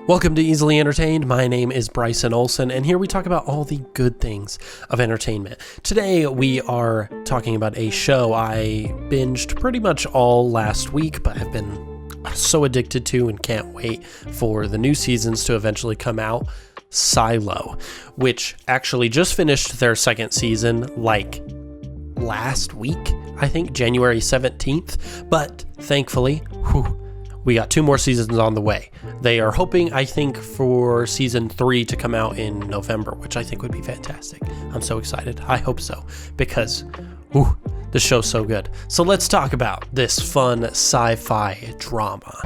Welcome to Easily Entertained. My name is Bryson Olson, and here we talk about all the good things of entertainment. Today we are talking about a show I binged pretty much all last week, but have been so addicted to and can't wait for the new seasons to eventually come out. Silo, which actually just finished their second season like last week, I think January 17th, but thankfully, we got 2 more seasons on the way. They are hoping, I think, for season 3 to come out in November, which I think would be fantastic. I'm so excited. I hope so, because the show's so good. So let's talk about this fun sci-fi drama.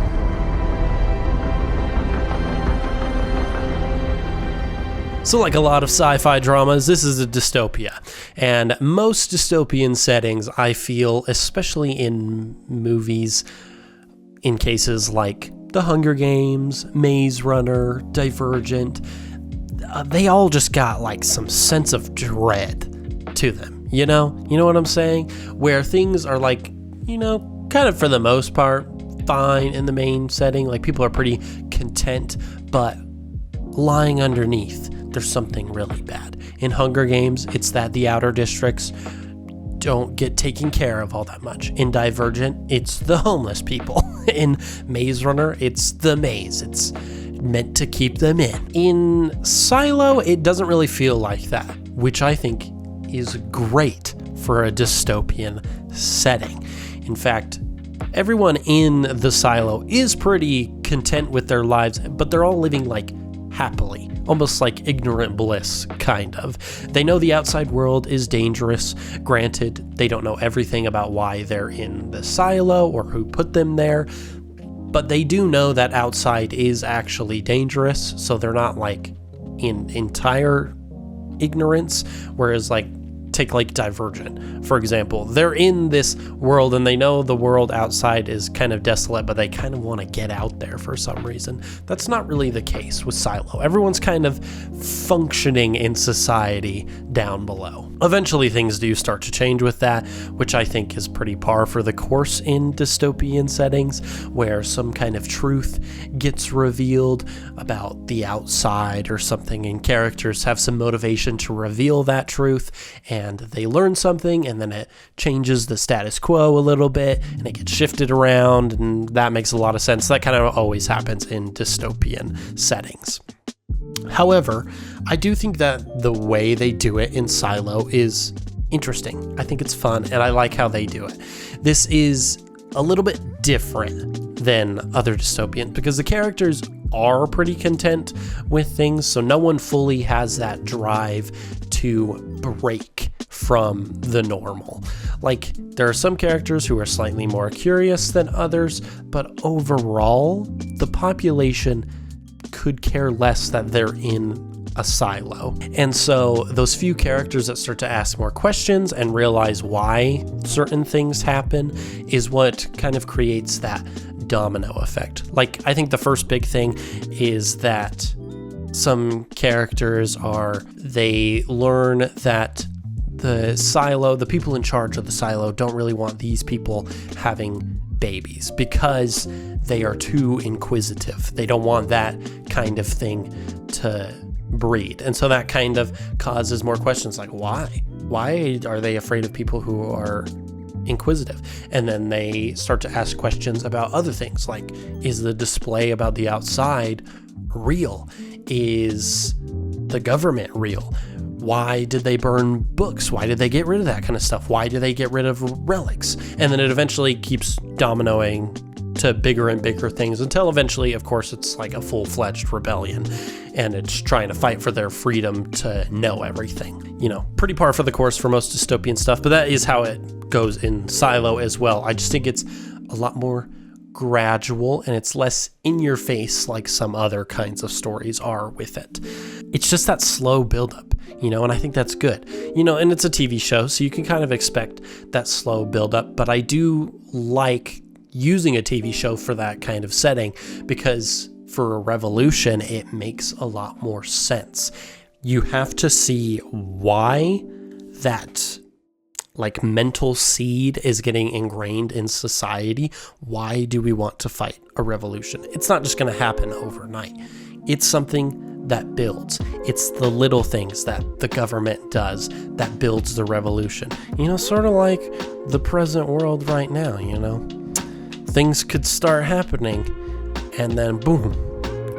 So like a lot of sci-fi dramas, this is a dystopia. And most dystopian settings, I feel, especially in movies, in cases like The Hunger Games, Maze Runner, Divergent, they all just got like some sense of dread to them, you know what I'm saying? Where things are like, kind of for the most part, fine in the main setting, like people are pretty content, but lying underneath, there's something really bad. In Hunger Games, it's that the outer districts don't get taken care of all that much. In Divergent, it's the homeless people. In Maze Runner, it's the maze. It's meant to keep them in. In Silo, it doesn't really feel like that, which I think is great for a dystopian setting. In fact, everyone in the Silo is pretty content with their lives, but they're all living like happily, almost like ignorant bliss, kind of. They know the outside world is dangerous. Granted, they don't know everything about why they're in the silo or who put them there, but they do know that outside is actually dangerous, so they're not like in entire ignorance, whereas like take like Divergent, for example. They're in this world and they know the world outside is kind of desolate, but they kind of want to get out there for some reason. That's not really the case with Silo. Everyone's kind of functioning in society down below. Eventually things do start to change with that, which I think is pretty par for the course in dystopian settings, where some kind of truth gets revealed about the outside or something, and characters have some motivation to reveal that truth, and they learn something, and then it changes the status quo a little bit, and it gets shifted around, and that makes a lot of sense. That kind of always happens in dystopian settings. However, I do think that the way they do it in Silo is interesting. I think it's fun, and I like how they do it. This is a little bit different than other dystopian because the characters are pretty content with things, so no one fully has that drive to break from the normal. Like, there are some characters who are slightly more curious than others, but overall, the population could care less that they're in a silo. And so those few characters that start to ask more questions and realize why certain things happen is what kind of creates that domino effect. Like, I think the first big thing is that some characters they learn that the silo, the people in charge of the silo, don't really want these people having babies because they are too inquisitive. They don't want that kind of thing to breed. And so that kind of causes more questions like, why? Why are they afraid of people who are inquisitive? And then they start to ask questions about other things, like, is the display about the outside real? Is the government real? Why did they burn books? Why did they get rid of that kind of stuff? Why do they get rid of relics? And then it eventually keeps dominoing to bigger and bigger things until eventually, of course, it's like a full-fledged rebellion and it's trying to fight for their freedom to know everything. Pretty par for the course for most dystopian stuff, but that is how it goes in Silo as well. I just think it's a lot more gradual and it's less in your face like some other kinds of stories are with it. It's just that slow buildup, and I think that's good. And it's a TV show, so you can kind of expect that slow buildup, but I do like using a TV show for that kind of setting because for a revolution, it makes a lot more sense. You have to see why that like mental seed is getting ingrained in society. Why do we want to fight a revolution? It's not just going to happen overnight. It's something that builds. It's the little things that the government does that builds the revolution. Sort of like the present world right now, Things could start happening and then boom,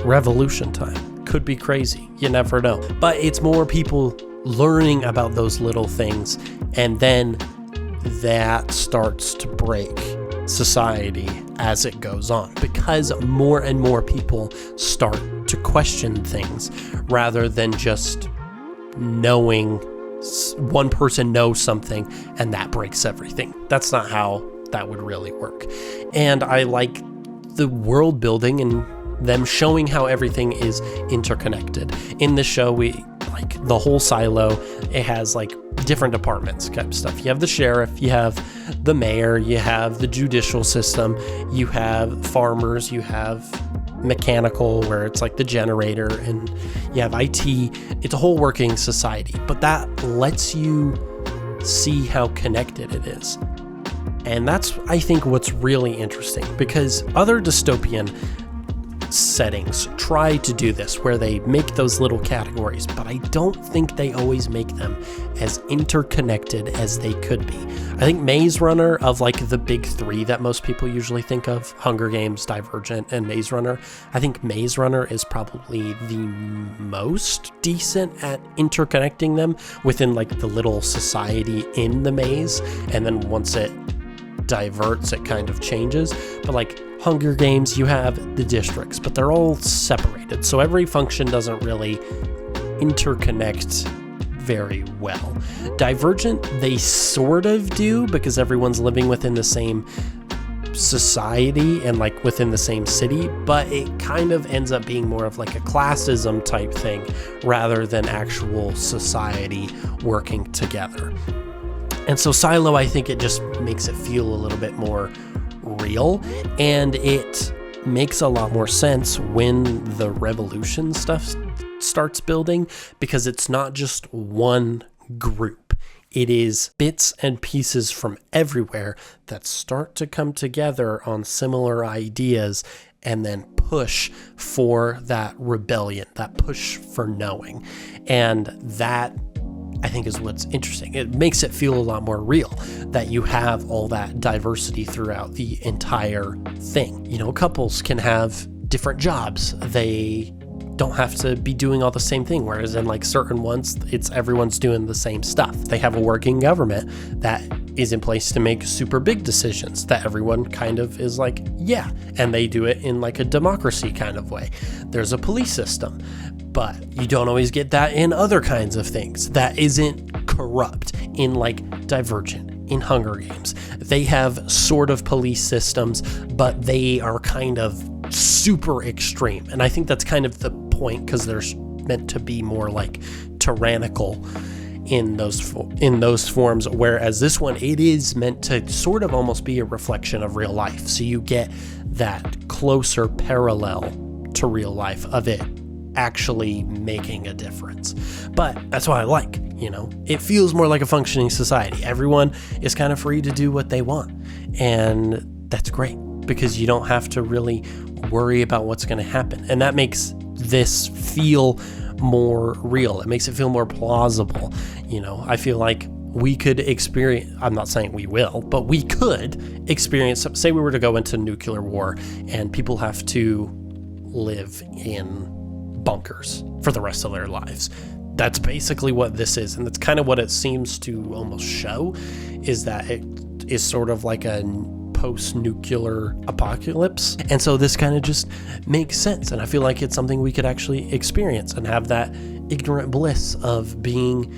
revolution time. Could be crazy. You never know. But it's more people learning about those little things, and then that starts to break society as it goes on, because more and more people start to question things rather than just knowing one person knows something and that breaks everything. That's not how that would really work. And I like the world building and them showing how everything is interconnected. In the show, we like the whole silo. It has like different departments type of stuff. You have the sheriff, you have the mayor, you have the judicial system, you have farmers, you have mechanical, where it's like the generator, and you have IT. It's a whole working society, but that lets you see how connected it is. And that's, I think, what's really interesting, because other dystopian settings try to do this, where they make those little categories, but I don't think they always make them as interconnected as they could be. I think Maze Runner, of like the big three that most people usually think of, Hunger Games, Divergent, and Maze Runner, I think Maze Runner is probably the most decent at interconnecting them within like the little society in the maze, and then once it diverts, it kind of changes. But like Hunger Games, you have the districts, but they're all separated, so every function doesn't really interconnect very well. Divergent, they sort of do, because everyone's living within the same society and like within the same city, but it kind of ends up being more of like a classism type thing rather than actual society working together. And so Silo, I think it just makes it feel a little bit more real, and it makes a lot more sense when the revolution stuff starts building, because it's not just one group. It is bits and pieces from everywhere that start to come together on similar ideas and then push for that rebellion, that push for knowing. And that, I think, is what's interesting. It makes it feel a lot more real that you have all that diversity throughout the entire thing. Couples can have different jobs. They don't have to be doing all the same thing, whereas in like certain ones, it's everyone's doing the same stuff. They have a working government that is in place to make super big decisions that everyone kind of is like, yeah, and they do it in like a democracy kind of way. There's a police system, but you don't always get that in other kinds of things. That isn't corrupt in like Divergent, in Hunger Games. They have sort of police systems, but they are kind of super extreme. And I think that's kind of the point, because they're meant to be more like tyrannical in those forms, whereas this one, it is meant to sort of almost be a reflection of real life. So you get that closer parallel to real life of it actually making a difference. But that's what I like, it feels more like a functioning society. Everyone is kind of free to do what they want, and that's great, because you don't have to really worry about what's going to happen. And that makes this feel more real. It makes it feel more plausible. I feel like we could experience, I'm not saying we will, but we could experience, say we were to go into nuclear war and people have to live in bunkers for the rest of their lives. That's basically what this is. And that's kind of what it seems to almost show, is that it is sort of like a post-nuclear apocalypse. And so this kind of just makes sense. And I feel like it's something we could actually experience and have that ignorant bliss of being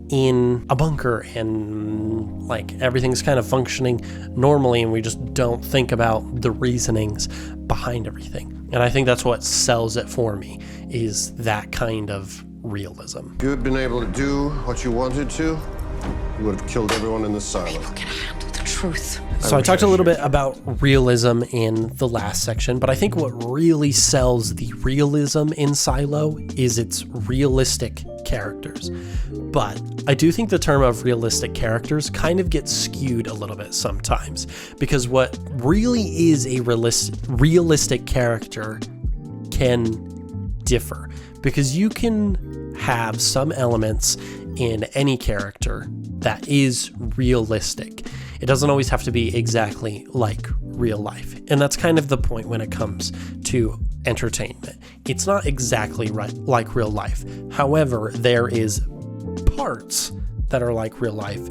in a bunker and like everything's kind of functioning normally, and we just don't think about the reasonings behind everything. And I think that's what sells it for me, is that kind of realism. If you had been able to do what you wanted to, you would have killed everyone in the silo. People can handle the truth. So I talked a little bit about realism in the last section, but I think what really sells the realism in Silo is its realistic characters. But I do think the term of realistic characters kind of gets skewed a little bit sometimes, because what really is a realistic character can differ, because you can have some elements in any character that is realistic. It doesn't always have to be exactly like real life. And that's kind of the point when it comes to entertainment. It's not exactly like real life. However, there is parts that are like real life,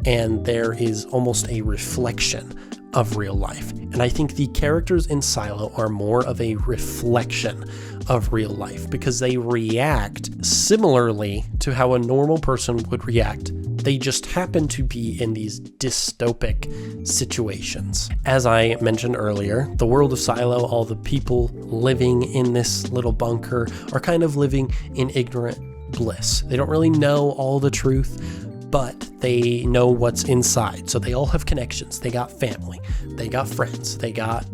and there is almost a reflection of real life. And I think the characters in Silo are more of a reflection of real life, because they react similarly to how a normal person would react. They just happen to be in these dystopic situations. As I mentioned earlier, the world of Silo, all the people living in this little bunker are kind of living in ignorant bliss. They don't really know all the truth, but they know what's inside. So they all have connections. They got family, they got friends, they got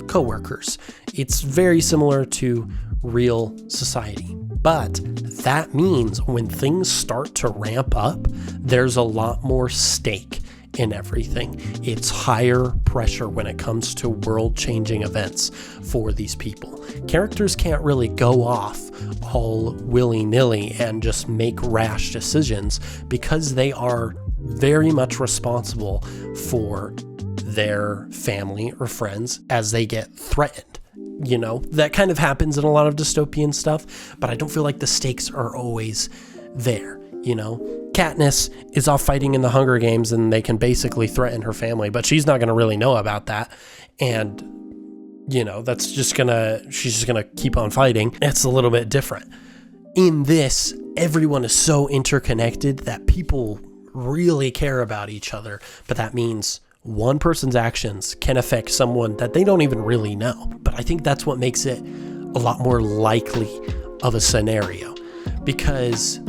coworkers. It's very similar to real society. But that means when things start to ramp up, there's a lot more stake in everything. It's higher pressure when it comes to world-changing events for these people. Characters can't really go off all willy-nilly and just make rash decisions, because they are very much responsible for their family or friends as they get threatened. You know, that kind of happens in a lot of dystopian stuff, but I don't feel like the stakes are always there. You know, Katniss is off fighting in the Hunger Games and they can basically threaten her family, but she's not going to really know about that. And, you know, she's just going to keep on fighting. It's a little bit different. In this, everyone is so interconnected that people really care about each other, but that means one person's actions can affect someone that they don't even really know. But I think that's what makes it a lot more likely of a scenario, because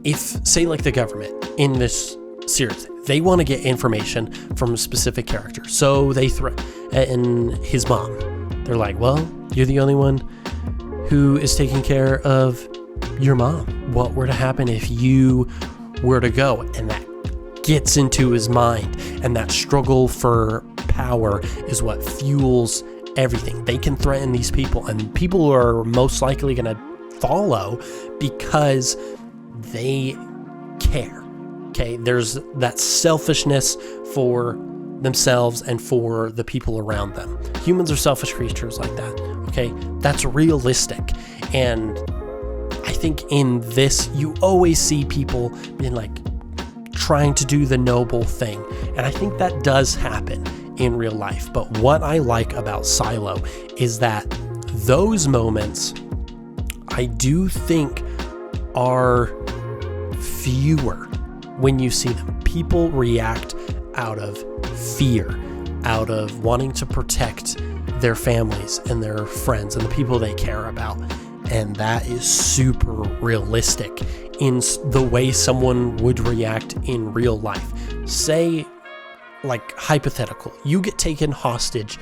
if, say, like the government in this series, they want to get information from a specific character, so they threaten his mom. They're like, well, you're the only one who is taking care of your mom. What were to happen if you were to go? And that gets into his mind, and that struggle for power is what fuels everything. They can threaten these people, and people are most likely going to follow because they care. Okay, there's that selfishness for themselves and for the people around them. Humans are selfish creatures like that. Okay, that's realistic. And I think in this, you always see people being like trying to do the noble thing, and I think that does happen in real life. But what I like about Silo is that those moments, I do think, are fewer when you see them. People react out of fear, out of wanting to protect their families and their friends and the people they care about. And that is super realistic in the way someone would react in real life. Say, like, hypothetical, you get taken hostage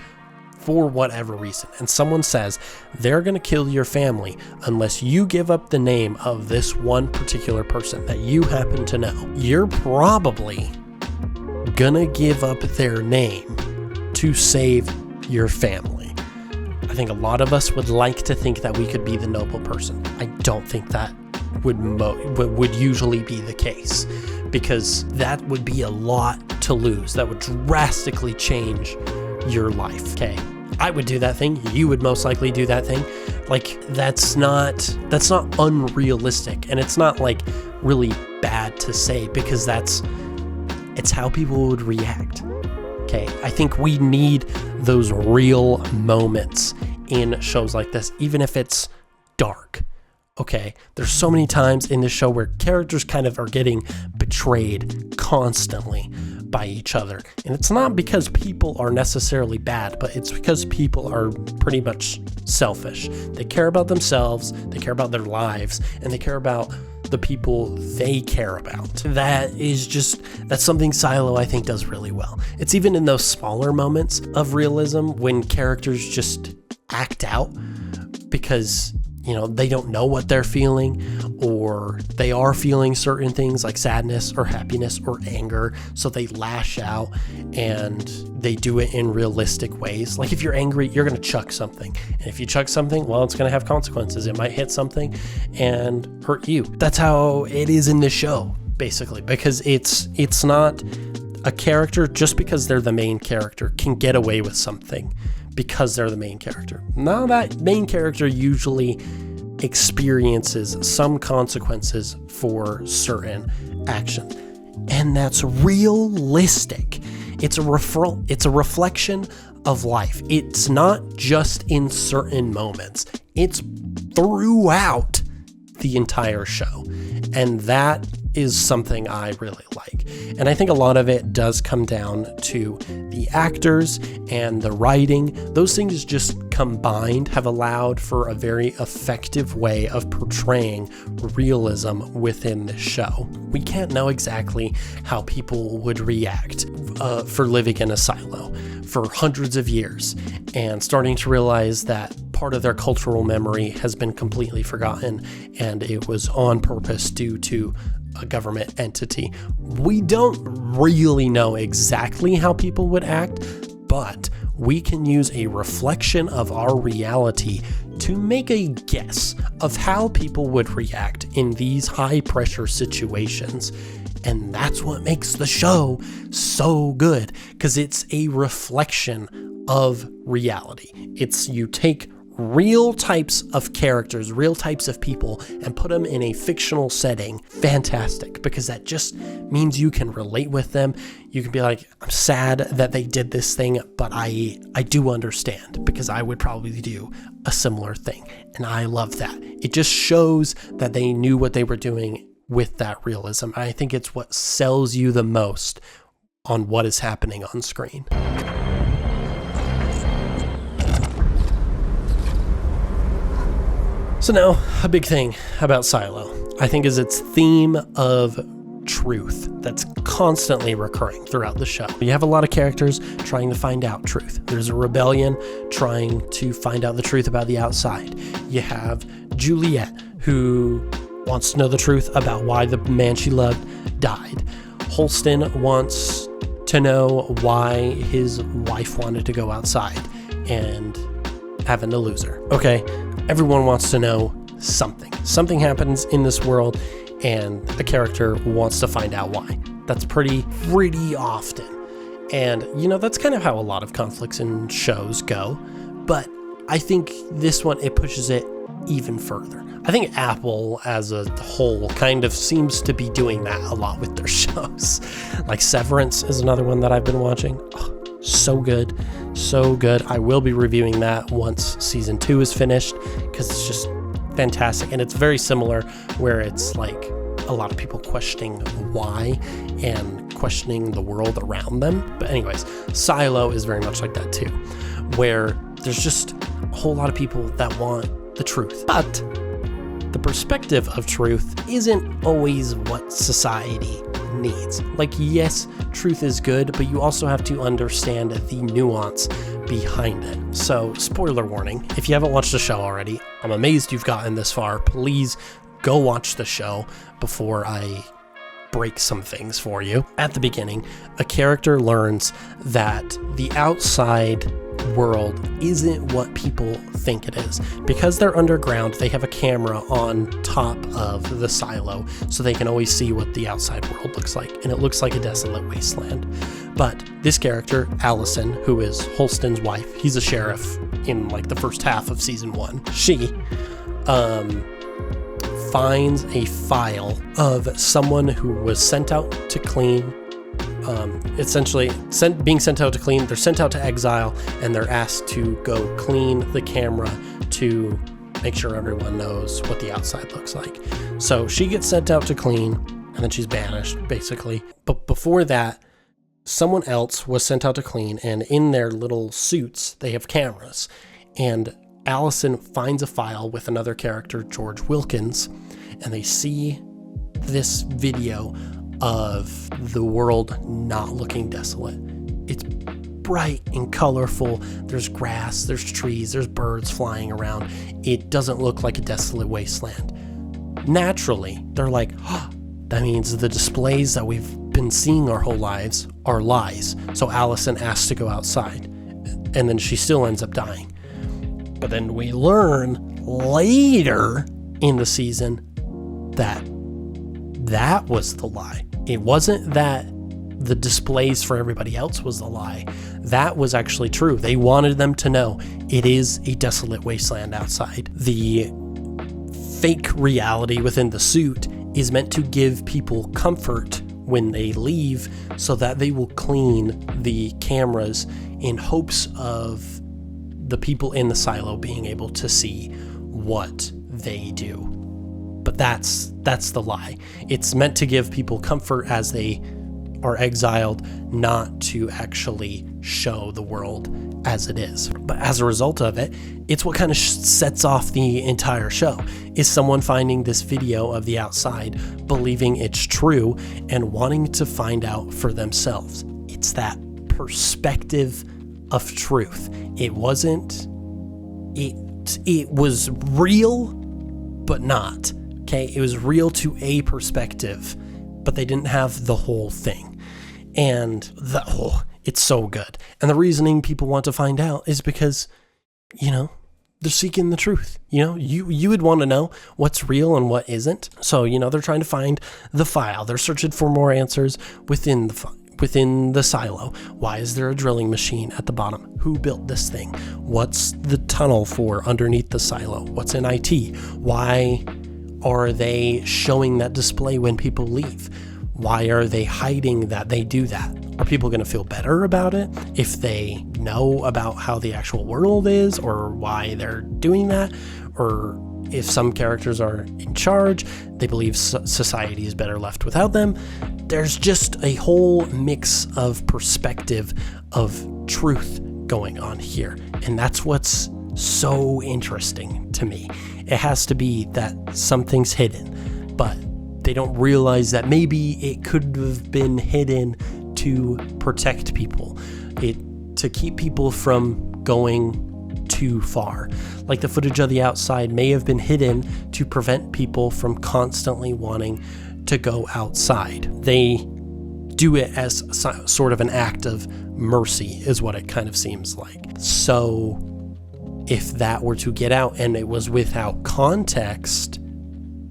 for whatever reason, and someone says they're going to kill your family unless you give up the name of this one particular person that you happen to know. You're probably gonna give up their name to save your family. I think a lot of us would like to think that we could be the noble person. I don't think that would usually be the case, because that would be a lot to lose. That would drastically change your life. Okay, I would do that thing. You would most likely do that thing. Like, that's not unrealistic, and it's not like really bad to say, because it's how people would react. Okay, I think we need those real moments in shows like this, even if it's dark. Okay, there's so many times in this show where characters kind of are getting betrayed constantly by each other. And it's not because people are necessarily bad, but it's because people are pretty much selfish. They care about themselves, they care about their lives, and they care about the people they care about. That's something Silo, I think, does really well. It's even in those smaller moments of realism when characters just act out because, they don't know what they're feeling, or they are feeling certain things like sadness or happiness or anger. So they lash out, and they do it in realistic ways. Like if you're angry, you're going to chuck something. And if you chuck something, well, it's going to have consequences. It might hit something and hurt you. That's how it is in this show, basically, because it's not a character just because they're the main character can get away with something because they're the main character. Now that main character usually experiences some consequences for certain action, and that's realistic. It's a reflection of life. It's not just in certain moments. It's throughout the entire show, and that is something I really like. And I think a lot of it does come down to the actors and the writing. Those things just combined have allowed for a very effective way of portraying realism within the show. We can't know exactly how people would react for living in a silo for hundreds of years and starting to realize that part of their cultural memory has been completely forgotten, and it was on purpose due to a government entity. We don't really know exactly how people would act, but we can use a reflection of our reality to make a guess of how people would react in these high pressure situations. And that's what makes the show so good, because it's a reflection of reality. You take real types of characters, real types of people, and put them in a fictional setting. Fantastic, because that just means you can relate with them. You can be like, I'm sad that they did this thing, but I do understand, because I would probably do a similar thing. And I love that. It just shows that they knew what they were doing with that realism. I think it's what sells you the most on what is happening on screen. So now, a big thing about Silo, I think, is its theme of truth that's constantly recurring throughout the show. You have a lot of characters trying to find out truth. There's a rebellion trying to find out the truth about the outside. You have Juliet, who wants to know the truth about why the man she loved died. Holston wants to know why his wife wanted to go outside and having to lose her. Okay, everyone wants to know something. Something happens in this world, and a character wants to find out why. That's pretty often. And, that's kind of how a lot of conflicts in shows go. But I think this one, it pushes it even further. I think Apple as a whole kind of seems to be doing that a lot with their shows. Like Severance is another one that I've been watching. Oh, so good. I will be reviewing that once season 2 is finished, because it's just fantastic. And it's very similar, where it's like a lot of people questioning why and questioning the world around them. But anyways, Silo is very much like that too, where there's just a whole lot of people that want the truth. But the perspective of truth isn't always what society needs. Like, yes, truth is good, but you also have to understand the nuance behind it. So, spoiler warning, if you haven't watched the show already, I'm amazed you've gotten this far. Please go watch the show before I break some things for you. At the beginning, a character learns that the outside world isn't what people think it is. Because they're underground, they have a camera on top of the silo, so they can always see what the outside world looks like, and it looks like a desolate wasteland. But this character, Allison, who is Holston's wife, he's a sheriff in like the first half of season 1. She finds a file of someone who was sent out to clean, essentially being sent out to clean. They're sent out to exile, and they're asked to go clean the camera to make sure everyone knows what the outside looks like. So she gets sent out to clean, and then she's banished, basically. But before that, someone else was sent out to clean, and in their little suits, they have cameras. And Allison finds a file with another character, George Wilkins, and they see this video of the world not looking desolate. It's bright and colorful. There's grass, there's trees, there's birds flying around. It doesn't look like a desolate wasteland. Naturally, they're like, oh, that means the displays that we've been seeing our whole lives are lies. So Allison asks to go outside, and then she still ends up dying. But then we learn later in the season that was the lie. It wasn't that the displays for everybody else was the lie. That was actually true. They wanted them to know it is a desolate wasteland outside. The fake reality within the suit is meant to give people comfort when they leave, so that they will clean the cameras in hopes of the people in the silo being able to see what they do. But that's the lie. It's meant to give people comfort as they are exiled, not to actually show the world as it is. But as a result of it, it's what kind of sets off the entire show, is someone finding this video of the outside, believing it's true, and wanting to find out for themselves. It's that perspective of truth. It wasn't, it was real, but not. Okay, it was real to a perspective, but they didn't have the whole thing. And it's so good. And the reasoning people want to find out is because, they're seeking the truth. You would want to know what's real and what isn't. So, they're trying to find the file. They're searching for more answers within the silo. Why is there a drilling machine at the bottom? Who built this thing? What's the tunnel for underneath the silo? What's in IT? Why are they showing that display when people leave? Why are they hiding that they do that? Are people going to feel better about it if they know about how the actual world is, or why they're doing that? Or if some characters are in charge, they believe society is better left without them. There's just a whole mix of perspective of truth going on here. And that's what's so interesting to me. It has to be that something's hidden, but they don't realize that maybe it could have been hidden to protect people, to keep people from going too far. Like the footage of the outside may have been hidden to prevent people from constantly wanting to go outside. They do it as sort of an act of mercy, is what it kind of seems like. So if that were to get out and it was without context,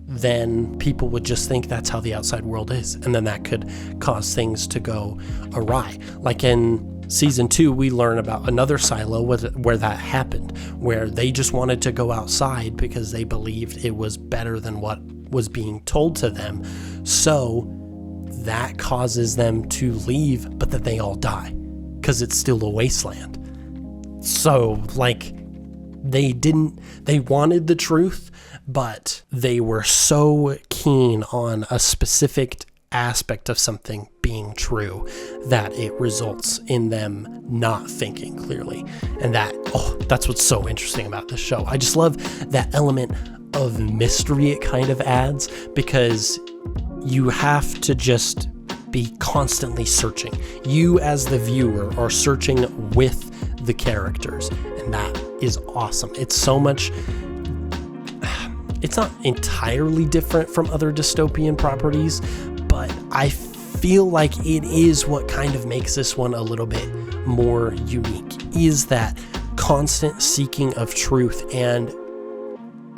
then people would just think that's how the outside world is. And then that could cause things to go awry. Like in season 2, we learn about another silo where that happened, where they just wanted to go outside because they believed it was better than what was being told to them. So that causes them to leave, but that they all die because it's still a wasteland. So they wanted the truth, but they were so keen on a specific aspect of something being true that it results in them not thinking clearly. And that's what's so interesting about this show. I just love that element of mystery it kind of adds, because you have to just be constantly searching. You as the viewer are searching with the characters, and that is awesome. It's so much. It's not entirely different from other dystopian properties, but I feel like it is what kind of makes this one a little bit more unique, is that constant seeking of truth and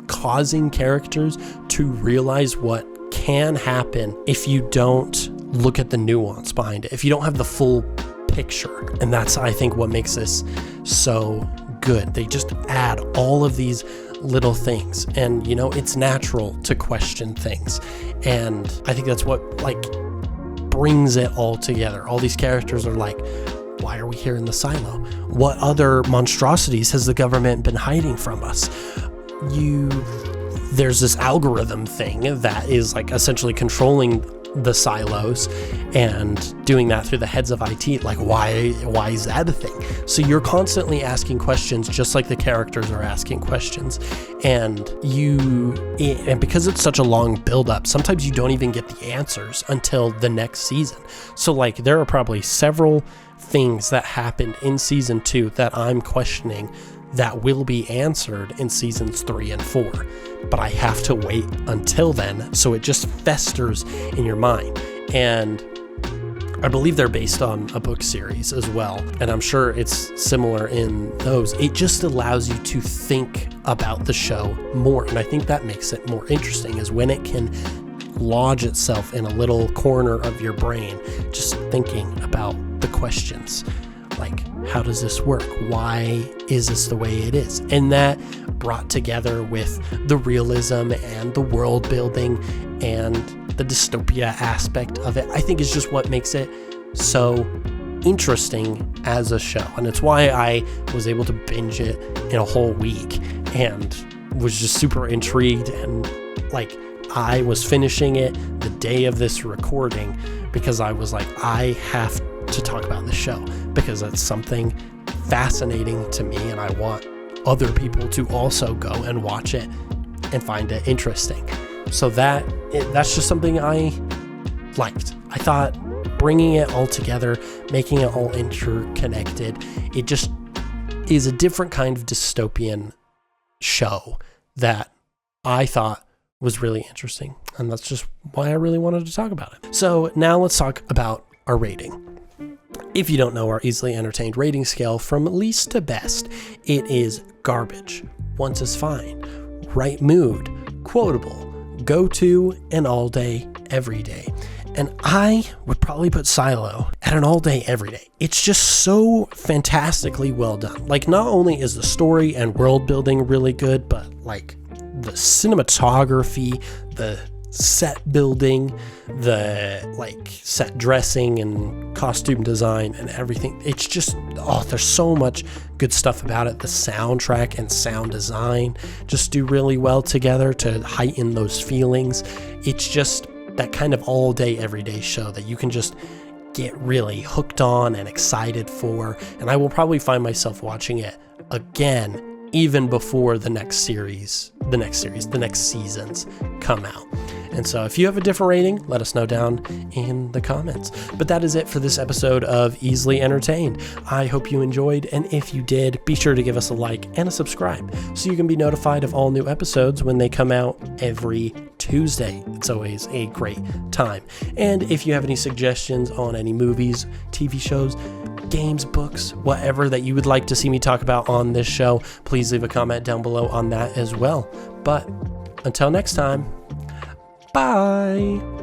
causing characters to realize what can happen if you don't look at the nuance behind it, if you don't have the full picture. And that's, I think, what makes this so good. They just add all of these little things, and it's natural to question things, and I think that's what brings it all together. All these characters are like, why are we here in the silo? What other monstrosities has the government been hiding from us? There's this algorithm thing that is essentially controlling the silos and doing that through the heads of IT. Like, why is that a thing? So you're constantly asking questions, just like the characters are asking questions. And because it's such a long build-up, sometimes you don't even get the answers until the next season. So like, there are probably several things that happened in season 2 that I'm questioning that will be answered in seasons 3 and 4. But I have to wait until then, so it just festers in your mind. And I believe they're based on a book series as well, and I'm sure it's similar in those. It just allows you to think about the show more, and I think that makes it more interesting, is when it can lodge itself in a little corner of your brain, just thinking about the questions. Like, how does this work? Why is this the way it is? And that brought together with the realism and the world building and the dystopia aspect of it, I think is just what makes it so interesting as a show. And it's why I was able to binge it in a whole week and was just super intrigued. And like, I was finishing it the day of this recording because I was like, I have to talk about the show because it's something fascinating to me, and I want other people to also go and watch it and find it interesting. So that's just something I liked. I thought bringing it all together, making it all interconnected, it just is a different kind of dystopian show that I thought was really interesting, and that's just why I really wanted to talk about it. So now let's talk about our rating. If you don't know our Easily Entertained rating scale, from least to best, it is garbage, once is fine, right mood, quotable, go to, and all day, every day. And I would probably put Silo at an all day, every day. It's just so fantastically well done. Like, not only is the story and world building really good, but like the cinematography, the set building, the like set dressing and costume design and everything. It's just, there's so much good stuff about it. The soundtrack and sound design just do really well together to heighten those feelings. It's just that kind of all day, everyday show that you can just get really hooked on and excited for. And I will probably find myself watching it again even before the next seasons come out. And so if you have a different rating, let us know down in the comments. But that is it for this episode of Easily Entertained. I hope you enjoyed, and if you did, be sure to give us a like and a subscribe so you can be notified of all new episodes when they come out every Tuesday. It's always a great time. And if you have any suggestions on any movies, TV shows, games, books, whatever that you would like to see me talk about on this show, please leave a comment down below on that as well. But until next time, bye.